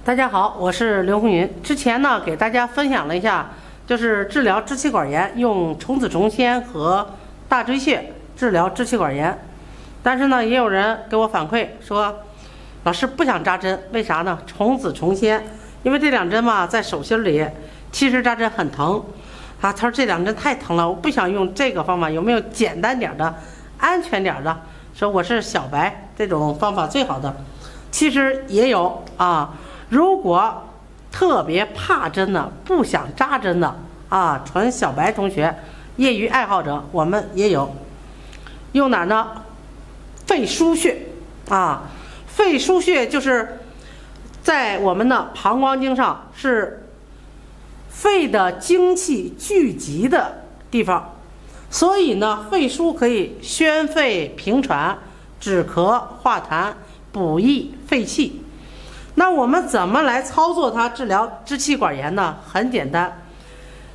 大家好，我是刘红云。之前呢，给大家分享了一下，就是治疗支气管炎用虫子虫鲜和大椎穴治疗支气管炎。但是呢，也有人给我反馈说，老师不想扎针，为啥呢？虫子虫鲜，因为这两针嘛，在手心里，其实扎针很疼啊。他说这两针太疼了，我不想用这个方法，有没有简单点的、安全点的？说我是小白，这种方法最好的。其实也有啊。如果特别怕针的，不想扎针的啊，纯小白同学、业余爱好者，我们也有。用哪呢？肺腧穴啊，肺腧穴就是在我们的膀胱经上，是肺的精气聚集的地方，所以呢，肺腧可以宣肺平喘、止咳化痰、补益肺气。那我们怎么来操作它治疗支气管炎呢？很简单，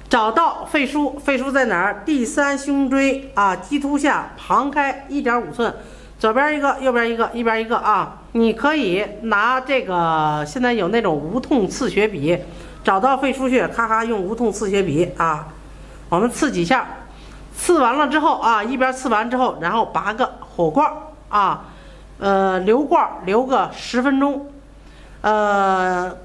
找到肺腧，肺腧在哪儿？第三胸椎啊，棘突下旁开1.5寸，左边一个，右边一个，一边一个啊。你可以拿这个，现在有那种无痛刺血笔，找到肺腧穴，咔咔用无痛刺血笔啊，我们刺几下，刺完了之后啊，一边刺完之后，然后拔个火罐啊，留罐留个10分钟。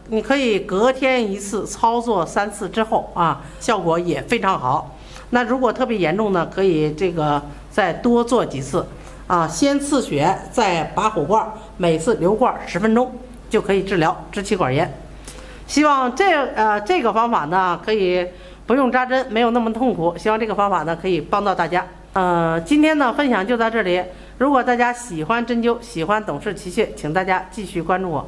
你可以隔天一次，操作3次之后啊，效果也非常好。那如果特别严重呢，可以这个再多做几次啊，先刺血，再拔火罐，每次留罐10分钟，就可以治疗支气管炎。希望这个方法呢，可以不用扎针，没有那么痛苦。希望这个方法呢，可以帮到大家。今天呢分享就到这里。如果大家喜欢针灸，喜欢董氏奇穴，请大家继续关注我。